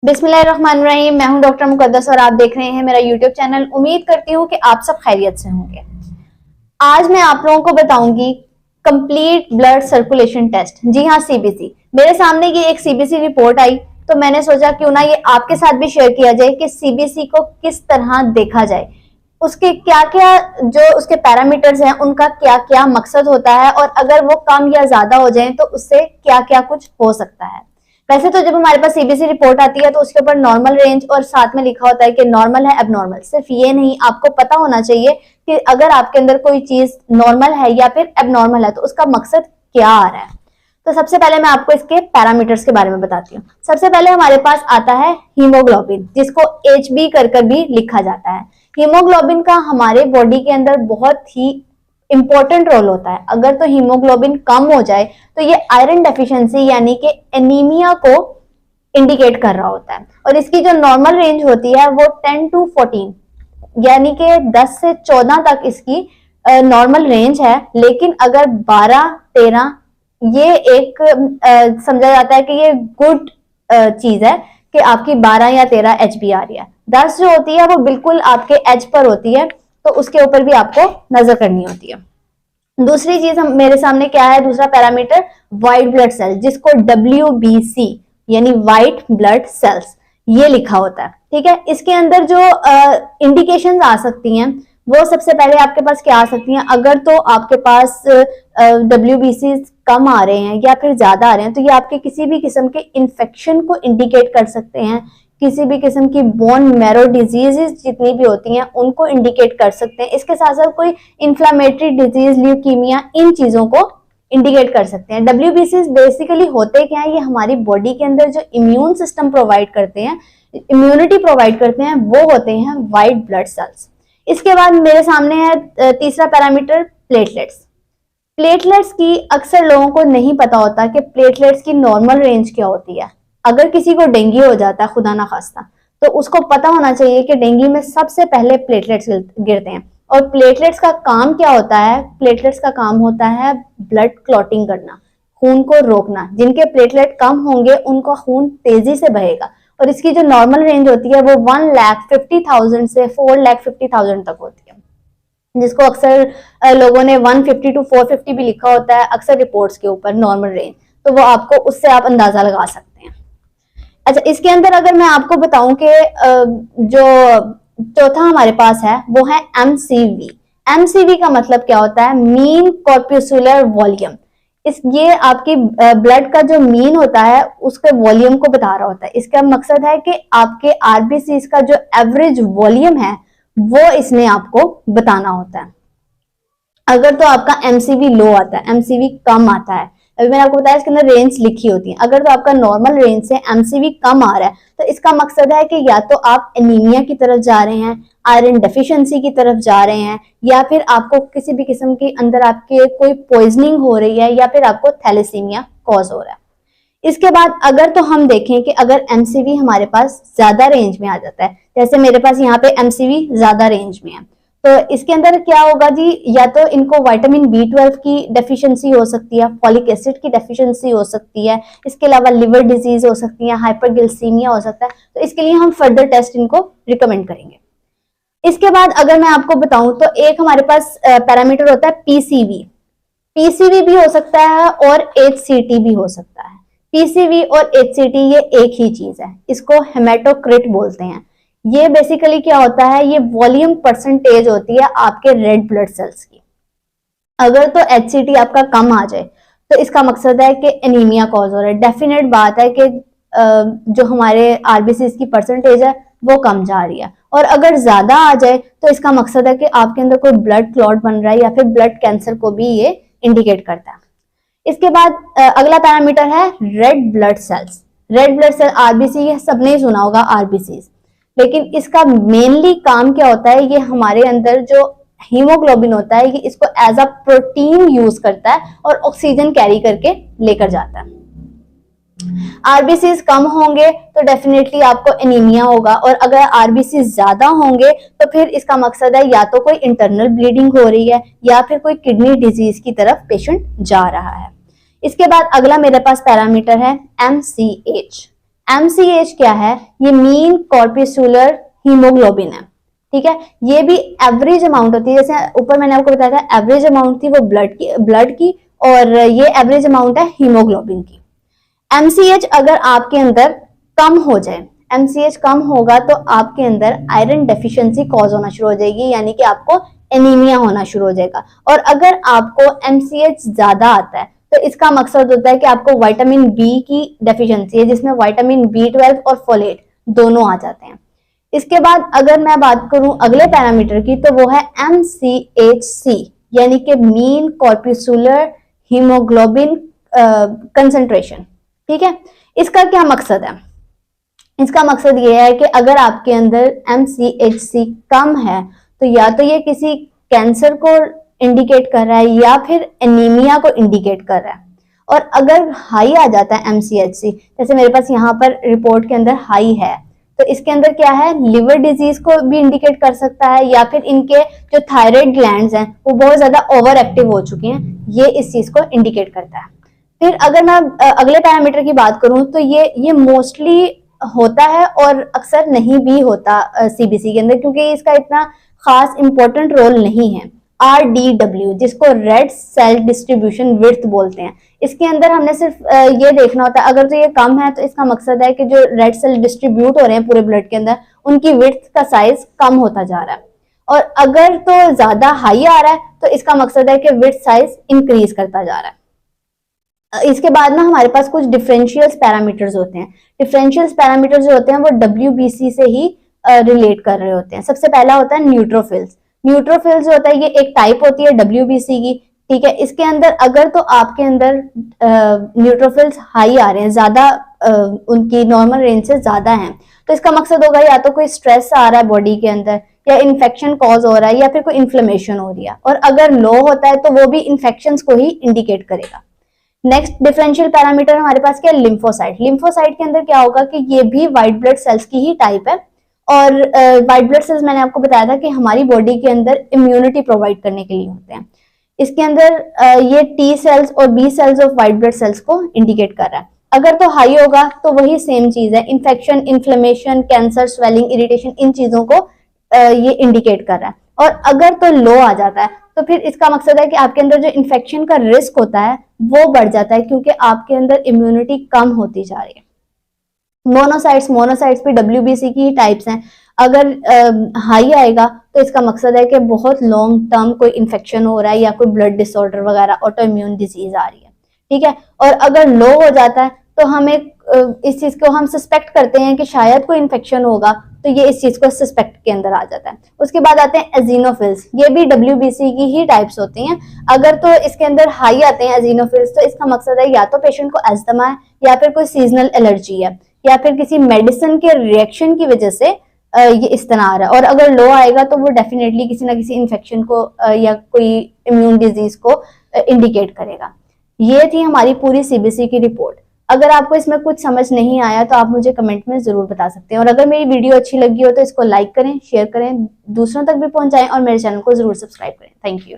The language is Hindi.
बिस्मिल्लाहिर्रहमानिर्रहीम। मैं हूं डॉक्टर मुकद्दस और आप देख रहे हैं मेरा यूट्यूब चैनल। उम्मीद करती हूं कि आप सब खैरियत से होंगे। आज मैं आप लोगों को बताऊंगी कंप्लीट ब्लड सर्कुलेशन टेस्ट। जी हाँ, सीबीसी। मेरे सामने ये एक सीबीसी रिपोर्ट आई तो मैंने सोचा क्यों ना ये आपके साथ भी शेयर किया जाए कि सीबीसी को किस तरह देखा जाए, उसके क्या क्या जो उसके पैरामीटर्स हैं, उनका क्या क्या मकसद होता है और अगर वो कम या ज्यादा हो जाए तो उससे क्या क्या कुछ हो सकता है। वैसे तो जब हमारे पास सीबीसी रिपोर्ट आती है तो उसके ऊपर नॉर्मल रेंज और साथ में लिखा होता है कि नॉर्मल है एबनॉर्मल। सिर्फ ये नहीं, आपको पता होना चाहिए कि अगर आपके अंदर कोई चीज नॉर्मल है या फिर एबनॉर्मल है तो उसका मकसद क्या आ रहा है। तो सबसे पहले मैं आपको इसके पैरामीटर्स के बारे में बताती हूँ। सबसे पहले हमारे पास आता है हीमोग्लोबिन, जिसको HB कर भी लिखा जाता है। हीमोग्लोबिन का हमारे बॉडी के अंदर बहुत ही इंपॉर्टेंट रोल होता है। अगर तो हीमोग्लोबिन कम हो जाए तो ये आयरन डेफिशिएंसी यानी कि एनीमिया को इंडिकेट कर रहा होता है। और इसकी जो नॉर्मल रेंज होती है वो 10 to 14 यानी कि 10 से 14 तक इसकी नॉर्मल रेंज है। लेकिन अगर 12-13 ये एक समझा जाता है कि ये गुड चीज है कि आपकी 12 या 13 HB आ रही है। 10 जो होती है वो बिल्कुल आपके एज पर होती है, तो उसके ऊपर भी आपको नजर करनी होती है। दूसरी चीज हम मेरे सामने क्या है, दूसरा पैरामीटर व्हाइट ब्लड सेल, जिसको WBC यानी व्हाइट ब्लड सेल्स ये लिखा होता है। ठीक है, इसके अंदर जो इंडिकेशंस आ सकती हैं वो सबसे पहले आपके पास क्या आ सकती हैं। अगर तो आपके पास WBC कम आ रहे हैं या फिर ज्यादा आ रहे हैं तो ये आपके किसी भी किस्म के इन्फेक्शन को इंडिकेट कर सकते हैं। किसी भी किस्म की बोन मैरो डिजीजेस जितनी भी होती हैं उनको इंडिकेट कर सकते हैं। इसके साथ साथ कोई इन्फ्लामेटरी डिजीज, ल्यूकीमिया, इन चीजों को इंडिकेट कर सकते हैं। WBC बेसिकली होते क्या है, ये हमारी बॉडी के अंदर जो इम्यून सिस्टम प्रोवाइड करते हैं, इम्यूनिटी प्रोवाइड करते हैं, वो होते हैं व्हाइट ब्लड सेल्स। इसके बाद मेरे सामने है तीसरा पैरामीटर प्लेटलेट्स। प्लेटलेट्स की अक्सर लोगों को नहीं पता होता कि प्लेटलेट्स की नॉर्मल रेंज क्या होती है। अगर किसी को डेंगू हो जाता है, खुदा ना खास्ता, तो उसको पता होना चाहिए कि डेंगू में सबसे पहले प्लेटलेट्स गिरते हैं। और प्लेटलेट्स का काम क्या होता है? प्लेटलेट्स का काम होता है ब्लड क्लॉटिंग करना, खून को रोकना। जिनके प्लेटलेट कम होंगे उनका खून तेजी से बहेगा। और इसकी जो नॉर्मल रेंज होती है वो 1,50,000 से 4,50,000 तक होती है, जिसको अक्सर लोगों ने 150 to 450 भी लिखा होता है अक्सर रिपोर्ट्स के ऊपर नॉर्मल रेंज। तो वो आपको उससे आप अंदाजा लगा सकते हैं। अच्छा, इसके अंदर अगर मैं आपको बताऊं कि जो चौथा हमारे पास है वो है MCV। MCV का मतलब क्या होता है? Mean corpuscular volume. ये आपकी ब्लड का जो मीन होता है उसके वॉल्यूम को बता रहा होता है। इसका मकसद है कि आपके RBC का जो एवरेज वॉल्यूम है वो इसने आपको बताना होता है। अगर तो आपका MCV लो आता है, MCV कम आता है, अभी मैंने आपको बताया इसके अंदर रेंज लिखी होती है। अगर तो आपका नॉर्मल रेंज से MCV कम आ रहा है तो इसका मकसद है कि या तो आप एनीमिया की तरफ जा रहे हैं, आयरन डेफिशिएंसी की तरफ जा रहे हैं, या फिर आपको किसी भी किस्म के अंदर आपके कोई पॉइजनिंग हो रही है, या फिर आपको थैलेसीमिया कॉज हो रहा है। इसके बाद अगर तो हम देखें कि अगर MCV हमारे पास ज्यादा रेंज में आ जाता है, जैसे मेरे पास यहाँ पे MCV ज्यादा रेंज में है, तो इसके अंदर क्या होगा जी, या तो इनको विटामिन B12 की डेफिशिएंसी हो सकती है, फॉलिक एसिड की डेफिशिएंसी हो सकती है, इसके अलावा लिवर डिजीज हो सकती है, हाइपरग्लिसीमिया हो सकता है। तो इसके लिए हम फर्दर टेस्ट इनको रिकमेंड करेंगे। इसके बाद अगर मैं आपको बताऊं तो एक हमारे पास पैरामीटर होता है PCV भी हो सकता है और HCT भी हो सकता है। PCV और HCT ये एक ही चीज है, इसको हेमाटोक्रिट बोलते हैं। ये बेसिकली क्या होता है, ये वॉल्यूम परसेंटेज होती है आपके रेड ब्लड सेल्स की। अगर तो HCT आपका कम आ जाए तो इसका मकसद है कि एनीमिया कॉज हो रहा है। डेफिनेट बात है कि जो हमारे RBC की परसेंटेज है वो कम जा रही है। और अगर ज्यादा आ जाए तो इसका मकसद है कि आपके अंदर कोई ब्लड क्लॉट बन रहा है या फिर ब्लड कैंसर को भी ये इंडिकेट करता है। इसके बाद अगला पैरामीटर है red blood cells. Red blood cell RBC सबने ही सुना होगा RBC, लेकिन इसका मेनली काम क्या होता है, ये हमारे अंदर जो हीमोग्लोबिन होता है ये इसको एज अ प्रोटीन यूज करता है और ऑक्सीजन कैरी करके लेकर जाता है। RBC कम होंगे तो डेफिनेटली आपको एनीमिया होगा, और अगर RBC ज्यादा होंगे तो फिर इसका मकसद है या तो कोई इंटरनल ब्लीडिंग हो रही है या फिर कोई किडनी डिजीज की तरफ पेशेंट जा रहा है। इसके बाद अगला मेरे पास पैरामीटर है MCH। MCH क्या है? ये मीन कॉर्पस्कुलर हीमोग्लोबिन है, ठीक है। ये भी एवरेज अमाउंट होती है, जैसे ऊपर मैंने आपको बताया था एवरेज अमाउंट थी वो ब्लड की और ये एवरेज अमाउंट है हीमोग्लोबिन की। MCH अगर आपके अंदर कम हो जाए, MCH कम होगा तो आपके अंदर आयरन डेफिशिएंसी कॉज होना शुरू हो जाएगी, यानी कि आपको एनीमिया होना शुरू हो जाएगा। और अगर आपको MCH ज्यादा आता है तो इसका मकसद होता है कि आपको विटामिन बी की डेफिशिएंसी है, जिसमें विटामिन B12 और फोलेट दोनों आ जाते हैं। इसके बाद अगर मैं बात करूं अगले पैरामीटर की, तो वो है MCHC, यानी कि मीन कॉर्पस्कुलर हीमोग्लोबिन कंसंट्रेशन, ठीक है। इसका क्या मकसद है? इसका मकसद ये है कि अगर आपके अंदर MCHC कम है तो या तो ये किसी कैंसर को इंडिकेट कर रहा है या फिर एनीमिया को इंडिकेट कर रहा है। और अगर हाई आ जाता है MCHC, जैसे मेरे पास यहाँ पर रिपोर्ट के अंदर हाई है, तो इसके अंदर क्या है, लिवर डिजीज को भी इंडिकेट कर सकता है, या फिर इनके जो थायराइड ग्लैंड्स हैं वो बहुत ज्यादा ओवर एक्टिव हो चुकी हैं, ये इस चीज को इंडिकेट करता है। फिर अगर मैं अगले पैरामीटर की बात करूं तो ये मोस्टली होता है और अक्सर नहीं भी होता CBC के अंदर, क्योंकि इसका इतना खास इंपॉर्टेंट रोल नहीं है। RDW, जिसको रेड सेल डिस्ट्रीब्यूशन विड्थ बोलते हैं, इसके अंदर हमने सिर्फ ये देखना होता है, अगर तो ये कम है तो इसका मकसद है कि जो रेड सेल डिस्ट्रीब्यूट हो रहे हैं पूरे ब्लड के अंदर, उनकी विड्थ का साइज कम होता जा रहा है। और अगर तो ज्यादा हाई आ रहा है तो इसका मकसद है कि विड्थ साइज इंक्रीज करता जा रहा है। इसके बाद ना हमारे पास कुछ डिफरेंशियल पैरामीटर्स होते हैं। डिफरेंशियल पैरामीटर्स जो होते हैं वो WBC से ही रिलेट कर रहे होते हैं। सबसे पहला होता है न्यूट्रोफिल्स। न्यूट्रोफिल्स जो होता है ये एक टाइप होती है WBC की, ठीक है। इसके अंदर अगर तो आपके अंदर न्यूट्रोफिल्स हाई आ रहे हैं, ज्यादा उनकी नॉर्मल रेंज से ज्यादा हैं, तो इसका मकसद होगा या तो कोई स्ट्रेस आ रहा है बॉडी के अंदर, या इन्फेक्शन कॉज हो रहा है, या फिर कोई इन्फ्लेमेशन हो रही है। और अगर लो होता है तो वो भी इन्फेक्शंस को ही इंडिकेट करेगा। नेक्स्ट डिफरेंशियल पैरामीटर हमारे पास क्या है, लिम्फोसाइट। लिम्फोसाइट के अंदर क्या होगा कि ये भी व्हाइट ब्लड सेल्स की ही टाइप है। और व्हाइट ब्लड सेल्स मैंने आपको बताया था कि हमारी बॉडी के अंदर इम्यूनिटी प्रोवाइड करने के लिए होते हैं। इसके अंदर ये T सेल्स और B cells of white blood cells को इंडिकेट कर रहा है। अगर तो हाई होगा तो वही सेम चीज है, infection, inflammation, cancer, swelling, irritation, इन चीजों को ये इंडिकेट कर रहा है। और अगर तो लो आ जाता है तो फिर इसका मकसद है कि आपके अंदर जो इन्फेक्शन का रिस्क होता है वो बढ़ जाता है, क्योंकि आपके अंदर इम्यूनिटी कम होती जा रही है। मोनोसाइट्स भी WBC की ही टाइप्स हैं। अगर हाई आएगा तो इसका मकसद है कि बहुत लॉन्ग टर्म कोई इन्फेक्शन हो रहा है या कोई ब्लड डिसऑर्डर वगैरह ऑटो इम्यून डिजीज आ रही है, ठीक है। और अगर लो हो जाता है तो हमें इस चीज को हम सस्पेक्ट करते हैं कि शायद कोई इन्फेक्शन होगा, तो ये इस चीज को सस्पेक्ट के अंदर आ जाता है। उसके बाद आते हैं एजिनोफिल्स। ये भी WBC की ही टाइप्स होती हैं। अगर तो इसके अंदर हाई आते हैं एजिनोफिल्स तो इसका मकसद है या तो पेशेंट को अस्थमा है, या फिर कोई सीजनल एलर्जी है, या फिर किसी मेडिसिन के रिएक्शन की वजह से ये इस तरह आ रहा है। और अगर लो आएगा तो वो डेफिनेटली किसी ना किसी इन्फेक्शन को या कोई इम्यून डिजीज को इंडिकेट करेगा। ये थी हमारी पूरी CBC की रिपोर्ट। अगर आपको इसमें कुछ समझ नहीं आया तो आप मुझे कमेंट में जरूर बता सकते हैं। और अगर मेरी वीडियो अच्छी लगी हो तो इसको लाइक करें, शेयर करें, दूसरों तक भी पहुंचाएं और मेरे चैनल को जरूर सब्सक्राइब करें। Thank you.